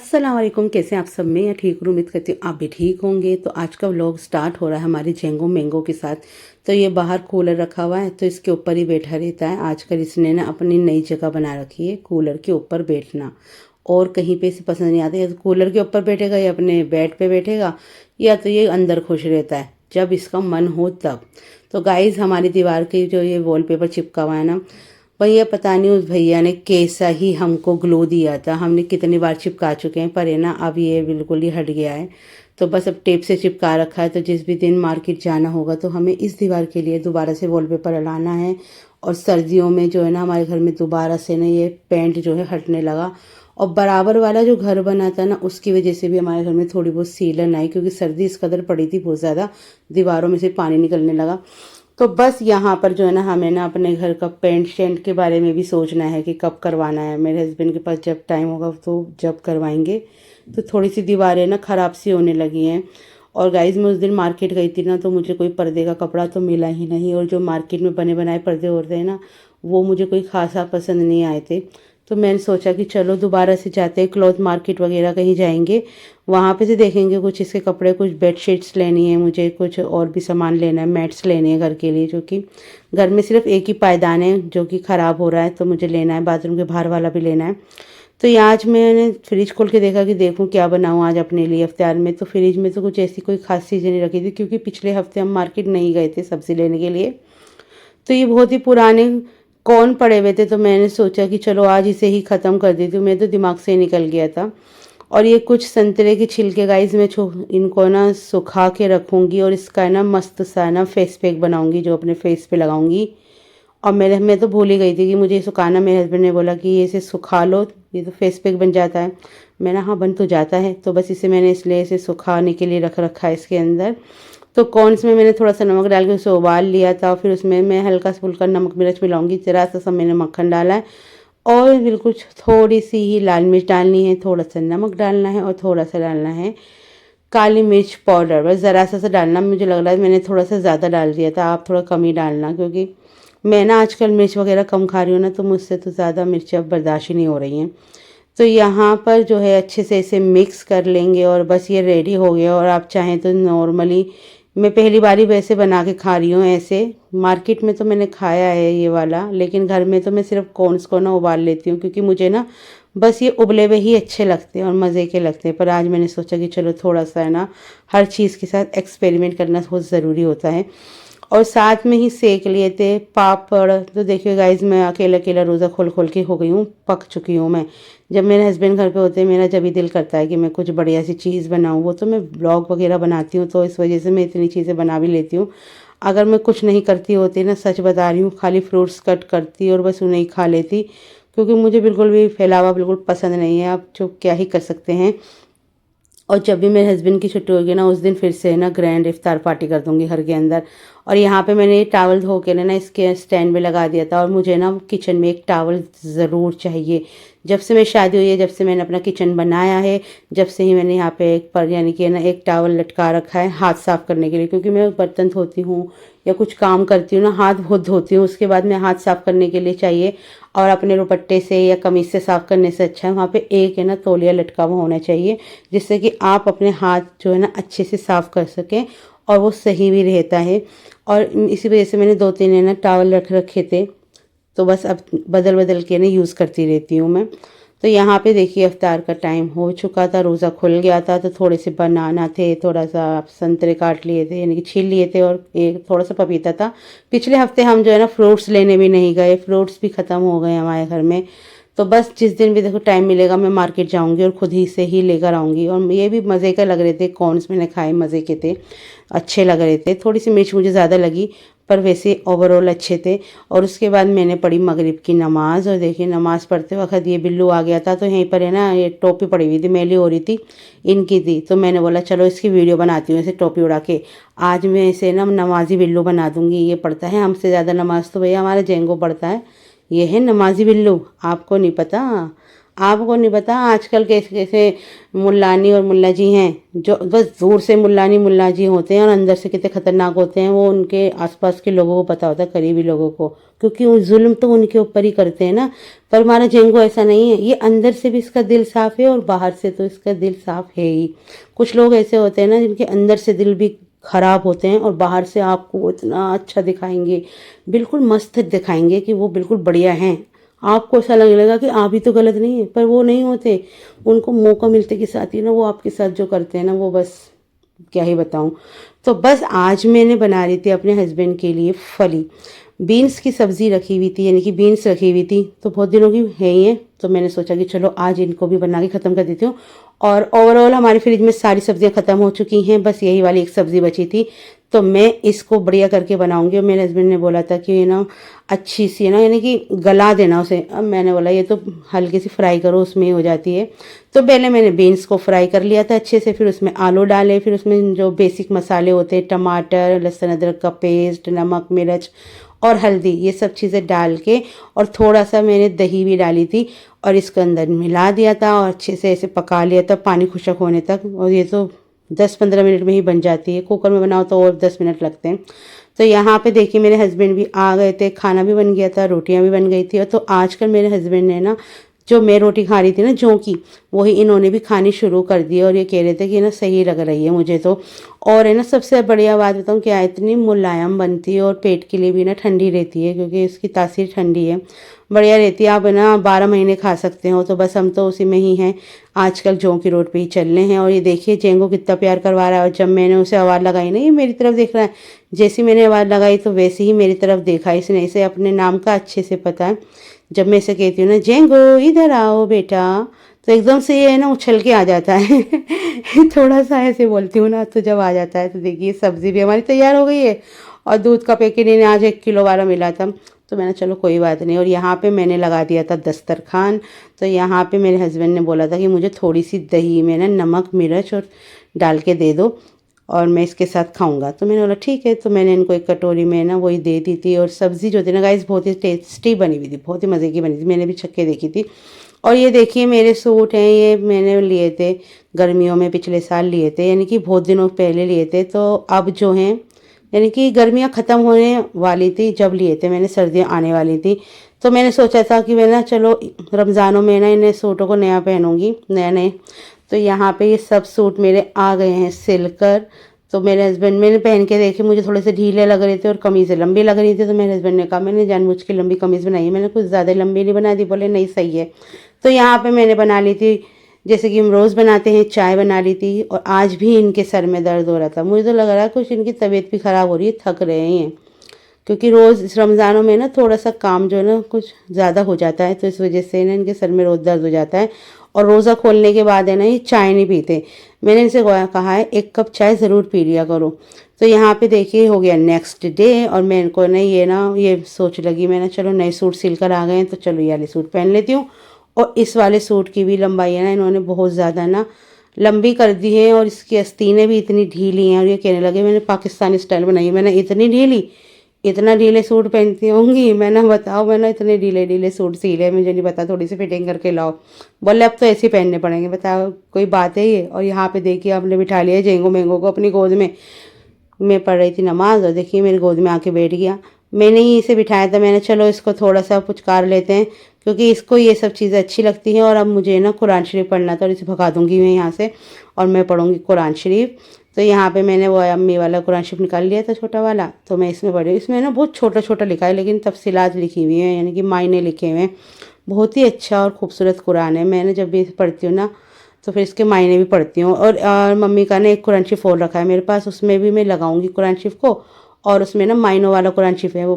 अस्सलाम वालेकुम। कैसे हैं आप सब? मैं ठीक हूँ, उम्मीद करती हूँ आप भी ठीक होंगे। तो आज का व्लॉग स्टार्ट हो रहा है हमारे जेंगो मैंगो के साथ। तो ये बाहर कूलर रखा हुआ है तो इसके ऊपर ही बैठा रहता है। आजकल इसने ना अपनी नई जगह बना रखी है, कूलर के ऊपर बैठना। और कहीं पे इसे पसंद नहीं आता, या तो कूलर के ऊपर बैठेगा या अपने बेड पे बैठेगा, या तो ये अंदर खुश रहता है जब इसका मन हो तब। तो गाइस, हमारी दीवार की जो ये वॉलपेपर चिपका हुआ है ना, भैया पता नहीं उस भैया ने कैसा ही हमको ग्लो दिया था। हमने कितनी बार चिपका चुके हैं, पर है ना अब ये बिल्कुल ही हट गया है। तो बस अब टेप से चिपका रखा है। तो जिस भी दिन मार्केट जाना होगा तो हमें इस दीवार के लिए दोबारा से वॉलपेपर लाना है। और सर्दियों में जो है ना हमारे घर में दोबारा से ना ये पेंट जो है हटने लगा। और बराबर वाला जो घर बना था ना, उसकी वजह से भी हमारे घर में थोड़ी बहुत सीलन आई, क्योंकि सर्दी इस कदर पड़ी थी बहुत ज़्यादा, दीवारों में से पानी निकलने लगा। तो बस यहाँ पर जो है ना हमें ना अपने घर का पेंट शेंट के बारे में भी सोचना है कि कब करवाना है। मेरे हस्बैंड के पास जब टाइम होगा तो जब करवाएंगे। तो थोड़ी सी दीवारें ना ख़राब सी होने लगी हैं। और गाइज, मैं उस दिन मार्केट गई थी ना, तो मुझे कोई पर्दे का कपड़ा तो मिला ही नहीं। और जो मार्केट में बने बनाए पर्दे होते हैं ना, वो मुझे कोई खासा पसंद नहीं आए थे। तो मैंने सोचा कि चलो दोबारा से जाते हैं, क्लॉथ मार्केट वगैरह कहीं जाएंगे, वहाँ पे से देखेंगे कुछ इसके कपड़े, कुछ बेडशीट्स लेनी है मुझे, कुछ और भी सामान लेना है, मैट्स लेने हैं घर के लिए, जो कि घर में सिर्फ एक ही पायदान है जो कि ख़राब हो रहा है, तो मुझे लेना है। बाथरूम के बाहर वाला भी लेना है। तो यहाँ आज मैंने फ्रिज खोल के देखा कि देखूँ क्या बनाऊँ आज अपने लिए इफ्तार में। तो फ्रिज में तो कुछ ऐसी कोई खास चीज़ें नहीं रखी थी, क्योंकि पिछले हफ्ते हम मार्केट नहीं गए थे सब्ज़ी लेने के लिए। तो ये बहुत ही पुराने कौन पड़े हुए थे, तो मैंने सोचा कि चलो आज इसे ही ख़त्म कर देती हूँ। मेरे तो दिमाग से निकल गया था। और ये कुछ संतरे के छिलके गाइस, मैं इनको ना सुखा के रखूँगी और इसका ना मस्त सा ना फेस पैक बनाऊँगी जो अपने फेस पे लगाऊँगी। और मैं तो भूल ही गई थी कि मुझे सुखाना। मेरे हस्बैंड ने बोला कि ये इसे सुखा लो, ये तो फेस पैक बन जाता है। मैंने हाँ बन तो जाता है। तो बस इसे मैंने इसलिए इसे सुखाने के लिए रख रखा है इसके अंदर। तो कॉर्न्स में मैंने थोड़ा सा नमक डाल के उसे उबाल लिया था। फिर उसमें मैं हल्का सा फुल्का नमक मिर्च मिलाऊंगी, ज़रा सा सब मैंने मक्खन डाला है। और बिल्कुल थोड़ी सी ही लाल मिर्च डालनी है, थोड़ा सा नमक डालना है, और थोड़ा सा डालना है काली मिर्च पाउडर। बस ज़रा सा डालना। मुझे लग रहा है मैंने थोड़ा सा ज़्यादा डाल दिया था, आप थोड़ा कम ही डालना, क्योंकि मैं ना आजकल मिर्च वगैरह कम खा रही हूँ ना, तो मुझसे तो ज़्यादा मिर्च अब बर्दाश्त ही नहीं हो रही हैं। तो यहाँ पर जो है अच्छे से इसे मिक्स कर लेंगे और बस ये रेडी हो गया। और आप चाहें तो नॉर्मली, मैं पहली बार ही वैसे बना के खा रही हूँ ऐसे। मार्केट में तो मैंने खाया है ये वाला, लेकिन घर में तो मैं सिर्फ कॉर्न्स को ना उबाल लेती हूँ, क्योंकि मुझे ना बस ये उबले हुए ही अच्छे लगते हैं और मज़े के लगते हैं। पर आज मैंने सोचा कि चलो थोड़ा सा है ना, हर चीज़ के साथ एक्सपेरिमेंट करना बहुत ज़रूरी होता है। और साथ में ही सेक लिए थे पापड़। तो देखिए गाइज, मैं अकेला अकेला रोज़ा खोल खोल के हो गई हूँ, पक चुकी हूँ मैं। जब मेरे हस्बैंड घर पे होते हैं, मेरा जब भी दिल करता है कि मैं कुछ बढ़िया सी चीज़ बनाऊँ। वो तो मैं ब्लॉग वगैरह बनाती हूँ, तो इस वजह से मैं इतनी चीज़ें बना भी लेती हूँ। अगर मैं कुछ नहीं करती होती ना, सच बता रही हूँ, खाली फ्रूट्स कट करती और बस उन्हें ही खा लेती, क्योंकि मुझे बिल्कुल भी फैलावा बिल्कुल पसंद नहीं है। आप जो क्या ही कर सकते हैं। और जब भी मेरे हस्बैंड की छुट्टी होगी ना, उस दिन फिर से ना ग्रैंड इफ्तार पार्टी कर दूंगी घर के अंदर। और यहाँ पे मैंने ये टावल धो के ना इसके स्टैंड में लगा दिया था। और मुझे ना किचन में एक टावल ज़रूर चाहिए। जब से मेरी शादी हुई है, जब से मैंने अपना किचन बनाया है, जब से ही मैंने यहाँ पे एक पर यानी कि ना एक टावल लटका रखा है हाथ साफ़ करने के लिए। क्योंकि मैं बर्तन धोती हूँ या कुछ काम करती हूँ ना, हाथ बहुत धोती हूँ, उसके बाद मैं हाथ साफ़ करने के लिए चाहिए। और अपने दुपट्टे से या कमीज से साफ़ करने से अच्छा है वहाँ पे एक है ना तौलिया लटका हुआ होना चाहिए, जिससे कि आप अपने हाथ जो है ना अच्छे से साफ़ कर सकें और वो सही भी रहता है। और इसी वजह से मैंने 2-3 है ना टॉवल रख रखे थे, तो बस अब बदल बदल के ना यूज़ करती रहती हूँ मैं। तो यहाँ पे देखिए इफ्तार का टाइम हो चुका था, रोज़ा खुल गया था। तो थोड़े से बनाना थे, थोड़ा सा संतरे काट लिए थे यानी कि छील लिए थे, और एक थोड़ा सा पपीता था। पिछले हफ्ते हम जो है ना फ्रूट्स लेने भी नहीं गए, फ्रूट्स भी ख़त्म हो गए हमारे घर में। तो बस जिस दिन भी देखो टाइम मिलेगा मैं मार्केट जाऊंगी और ख़ुद ही से ही लेकर आऊँगी। और ये भी मज़े का लग रहे थे, कॉर्न्स मैंने खाए मज़े के थे, अच्छे लग रहे थे। थोड़ी सी मिर्च मुझे ज़्यादा लगी, पर वैसे ओवरऑल अच्छे थे। और उसके बाद मैंने पढ़ी मगरिब की नमाज़। और देखिए नमाज़ पढ़ते वक्त ये बिल्लू आ गया था। तो यहीं पर है ना ये टोपी पड़ी हुई थी, मैली हो रही थी, इनकी थी। तो मैंने बोला चलो इसकी वीडियो बनाती हूँ, इसे टोपी उड़ा के। आज मैं इसे ना नमाजी बिल्लू बना दूँगी। ये पढ़ता है हमसे ज़्यादा नमाज़ तो भैया हमारा जेंगो पढ़ता है। ये है नमाजी बिल्लू, आपको नहीं पता। आपको नहीं पता आजकल कैसे कैसे मुल्लानी और मुल्ला जी हैं, जो बस दूर से मुल्लानी मुल्ला जी होते हैं और अंदर से कितने खतरनाक होते हैं। वो उनके आसपास के लोगों को पता होता है, करीबी लोगों को, क्योंकि वो जुल्म तो उनके ऊपर ही करते हैं ना। पर हमारा जेंगो ऐसा नहीं है, ये अंदर से भी इसका दिल साफ है और बाहर से तो इसका दिल साफ है ही। कुछ लोग ऐसे होते हैं ना जिनके अंदर से दिल भी खराब होते हैं और बाहर से आपको वो इतना अच्छा दिखाएंगे, बिल्कुल मस्त दिखाएंगे कि वो बिल्कुल बढ़िया हैं। आपको ऐसा लगने लगा कि आप ही तो गलत नहीं है, पर वो नहीं होते। उनको मौका मिलते के साथ ही ना वो आपके साथ जो करते हैं ना, वो बस क्या ही बताऊं। तो बस आज मैंने बना रही थी अपने हस्बैंड के लिए फली बीन्स की सब्ज़ी रखी हुई थी, यानी कि बीन्स रखी हुई थी, तो बहुत दिनों की है ही है। तो मैंने सोचा कि चलो आज इनको भी बना के ख़त्म कर देती हूँ। और ओवरऑल हमारी फ्रिज में सारी सब्जियां ख़त्म हो चुकी हैं, बस यही वाली एक सब्ज़ी बची थी। तो मैं इसको बढ़िया करके बनाऊंगी। और मेरे हस्बैंड ने बोला था कि ये ना अच्छी सी है ना, यानी कि गला देना उसे। अब मैंने बोला ये तो हल्की सी फ्राई करो, उसमें ही हो जाती है। तो पहले मैंने बीन्स को फ्राई कर लिया था अच्छे से, फिर उसमें आलू डाले, फिर उसमें जो बेसिक मसाले होते हैं, टमाटर, लहसुन अदरक का पेस्ट, नमक मिर्च और हल्दी, ये सब चीज़ें डाल के, और थोड़ा सा मैंने दही भी डाली थी और इसके अंदर मिला दिया था और अच्छे से ऐसे पका लिया था पानी खुशक होने तक। और ये तो 10-15 मिनट में ही बन जाती है। कुकर में बनाओ तो और 10 मिनट लगते हैं। तो यहाँ पे देखिए मेरे हस्बैंड भी आ गए थे, खाना भी बन गया था, रोटियां भी बन गई थी। और तो आजकल मेरे हस्बैंड ने ना, जो मैं रोटी खा रही थी ना जौ की, वही इन्होंने भी खानी शुरू कर दी। और ये कह रहे थे कि ना सही लग रही है मुझे तो। और है ना सबसे बढ़िया बात बताऊँ क्या, इतनी मुलायम बनती है और पेट के लिए भी ना ठंडी रहती है, क्योंकि इसकी तासीर ठंडी है, बढ़िया रहती है। आप है ना 12 महीने खा सकते हो। तो बस हम तो उसी में ही हैं, आजकल जौ की रोड पे ही चल रहे हैं। और ये देखिए जेंगो कितना प्यार करवा रहा है। और जब मैंने उसे आवाज़ लगाई ना, ये मेरी तरफ देख रहा है। जैसी मैंने आवाज़ लगाई तो वैसे ही मेरी तरफ देखा इसने। इसे अपने नाम का अच्छे से पता है। जब मैं इसे कहती हूँ ना जेंगो इधर आओ बेटा, तो एकदम से ये है ना उछल के आ जाता है। थोड़ा सा ऐसे बोलती हूँ ना तो जब आ जाता है। तो देखिए सब्ज़ी भी हमारी तैयार हो गई है। और दूध का पैकेट इन्हें आज 1 किलो वाला मिला था, तो मैंने चलो कोई बात नहीं। और यहाँ पे मैंने लगा दिया था दस्तरखान। तो यहाँ पे मेरे हस्बैंड ने बोला था कि मुझे थोड़ी सी दही में ना नमक मिर्च और डाल के दे दो और मैं इसके साथ खाऊंगा। तो मैंने बोला ठीक है। तो मैंने इनको एक कटोरी में ना वही दे दी थी। और सब्ज़ी जो थी ना गाइस बहुत ही टेस्टी बनी हुई थी, बहुत ही मज़े की बनी थी, मैंने भी छक्के देखी थी। और ये देखिए मेरे सूट हैं, ये मैंने लिए थे गर्मियों में, पिछले साल लिए थे, यानी कि बहुत दिनों पहले लिए थे। तो अब जो हैं, यानी कि गर्मियाँ ख़त्म होने वाली थी जब लिए थे मैंने, सर्दियाँ आने वाली थी। तो मैंने सोचा था कि मैं ना चलो रमज़ानों में ना इन सूटों को नया पहनूंगी, नए नए। तो यहाँ पे ये सब सूट मेरे आ गए हैं सिलकर। तो मेरे हस्बैंड, मैंने पहन के देखे, मुझे थोड़े से ढीले लग रहे थे और कमीज़ें लंबी लग रही थी। तो मेरे हस्बैंड ने कहा, मैंने जानबूझ के लंबी कमीज़ बनाई है, मैंने कुछ ज़्यादा लंबी नहीं बना दी। बोले नहीं सही है। तो यहाँ पे मैंने बना ली थी जैसे कि हम रोज़ बनाते हैं, चाय बना ली थी। और आज भी इनके सर में दर्द हो रहा था, मुझे तो लग रहा है कुछ इनकी तबीयत भी ख़राब हो रही है, थक रहे हैं। क्योंकि रोज़ इस रमज़ानों में ना थोड़ा सा काम जो है ना कुछ ज़्यादा हो जाता है, तो इस वजह से ना इनके सर में रोज़ दर्द हो जाता है। और रोज़ा खोलने के बाद है ना ये चाय नहीं पीते। मैंने इनसे कहा है 1 कप चाय ज़रूर पी लिया करो। तो यहाँ पे देखिए हो गया नेक्स्ट डे। और मैं इनको ये सोच लगी, मैं ना चलो नए सूट सिल कर आ गए हैं, तो चलो ये वाले सूट पहन लेती हूँ। और इस वाले सूट की भी लंबाई है ना इन्होंने बहुत ज़्यादा ना लंबी कर दी है, और इसकी आस्तीनें भी इतनी ढीली हैं। और ये कहने लगे मैंने पाकिस्तानी स्टाइल बनाई है। मैंने इतनी ढीली, इतना ढीले सूट पहनती होंगी मैं ना, बताओ। मैं ना इतने ढीले ढीले सूट सिले, मुझे नहीं पता, थोड़ी सी फिटिंग करके लाओ। बोले अब तो ऐसे ही पहनने पड़ेंगे, बताओ कोई बात है ये। और यहाँ पे देखिए हमने बिठा लिया जेंगो मेंगो को अपनी गोद में। मैं पढ़ रही थी नमाज और देखिए मेरी गोद में आके बैठ गया। मैंने ही इसे बिठाया था, मैंने चलो इसको थोड़ा सा पुचकार लेते हैं, क्योंकि इसको ये सब चीज़ें अच्छी लगती हैं। और अब मुझे ना कुरान शरीफ पढ़ना था और इसे भगा दूंगी मैं यहाँ से, और मैं पढ़ूंगी कुरान शरीफ। तो यहाँ पे मैंने वो अम्मी वाला कुरान शरीफ निकाल लिया था छोटा वाला, तो मैं इसमें पढ़ी। इसमें ना बहुत छोटा छोटा लिखा है, लेकिन तफसीलात लिखी हुई हैं, यानी कि मायने लिखे हुए हैं। बहुत ही अच्छा और ख़ूबसूरत कुरान है। मैंने जब भी पढ़ती हूँ ना तो फिर इसके मायने भी पढ़ती हूँ। और मम्मी का ना एक कुरान शरीफ और रखा है मेरे पास, उसमें भी मैं लगाऊंगी कुरान शरीफ को। और उसमें ना मायनों वाला कुरान शरीफ है वो,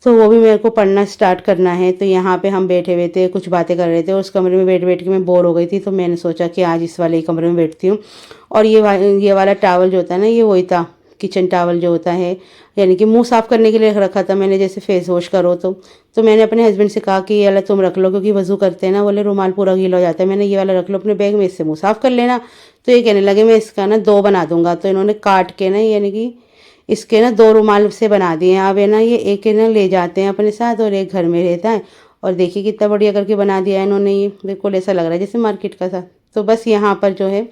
तो वो भी मेरे को पढ़ना स्टार्ट करना है। तो यहाँ पे हम बैठे हुए थे, कुछ बातें कर रहे थे। उस कमरे में बैठ बैठ के मैं बोर हो गई थी, तो मैंने सोचा कि आज इस वाले कमरे में बैठती हूँ। और ये वाला टावल जो होता है ना, ये वही था किचन टावल जो होता है, यानी कि मुंह साफ़ करने के लिए रखा था मैंने, जैसे फेस वॉश करो तो मैंने अपने हस्बैंड से कहा कि ये वाला तुम रख लो, क्योंकि वज़ू करते हैं ना, बोले रुमाल पूरा गीला हो जाता है। मैंने ये वाला रख लो अपने बैग में, इससे मुँह साफ़ कर लेना। तो ये कहने लगे मैं इसका ना 2 बना दूंगा। तो इन्होंने काट के ना, यानी कि इसके ना 2 रुमाल से बना दिए हैं। अब है ना ये एक है ना ले जाते हैं अपने साथ और एक घर में रहता है। और देखिए कितना बढ़िया करके बना दिया है इन्होंने, ये बिल्कुल ऐसा लग रहा है जैसे मार्केट का था। तो बस यहाँ पर जो है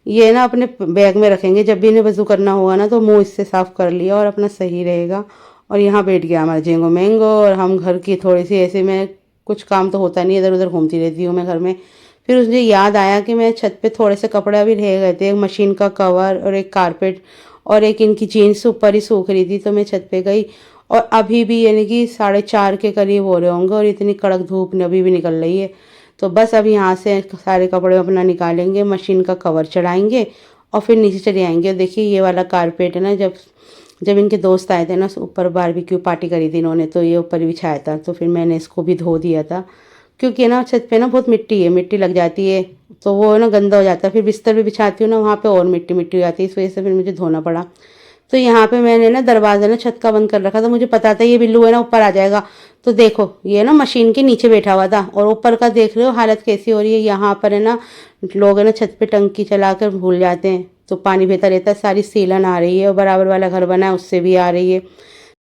ये ना अपने बैग में रखेंगे, जब भी इन्हें वज़ू करना होगा ना तो मुंह इससे साफ़ कर लिया और अपना सही रहेगा। और यहाँ बैठ गया हमारा जेंगो मैंगो, और हम घर की थोड़ी सी ऐसे में कुछ काम तो होता नहीं, इधर उधर घूमती रहती हूँ मैं घर में। फिर मुझे याद आया कि मैं छत पे थोड़े से कपड़े अभी रह गए थे, एक मशीन का कवर और एक कारपेट और एक इनकी जीन्स ऊपर ही सूख रही थी, तो मैं छत पे गई और अभी भी यानी कि 4:30 के करीब हो रहे होंगे और इतनी कड़क धूप अभी भी निकल रही है। तो बस अब यहाँ से सारे कपड़े अपना निकालेंगे, मशीन का कवर चढ़ाएंगे और फिर नीचे चले आएंगे। और देखिए ये वाला कारपेट है ना, जब जब इनके दोस्त आए थे ना, ऊपर बारबेक्यू पार्टी करी थी इन्होंने, तो ये ऊपर ही बिछाया था, तो फिर मैंने इसको भी धो दिया था। क्योंकि ना छत पे ना बहुत मिट्टी है, मिट्टी लग जाती है तो वो ना गंदा हो जाता है, फिर बिस्तर भी बिछाती हूँ ना वहाँ पे और मिट्टी मिट्टी हो जाती है, इस वजह से फिर मुझे धोना पड़ा। तो यहाँ पे मैंने ना दरवाज़ा ना छत का बंद कर रखा था, मुझे पता था ये बिल्लू है ना ऊपर आ जाएगा। तो देखो ये ना मशीन के नीचे बैठा हुआ था और ऊपर का देख रहे हो हालत कैसी हो रही है। यहाँ पर है ना लोग है ना छत पे टंकी चला कर भूल जाते हैं, तो पानी बहता रहता है, सारी सीलन आ रही है और बराबर वाला घर बना है उससे भी आ रही है।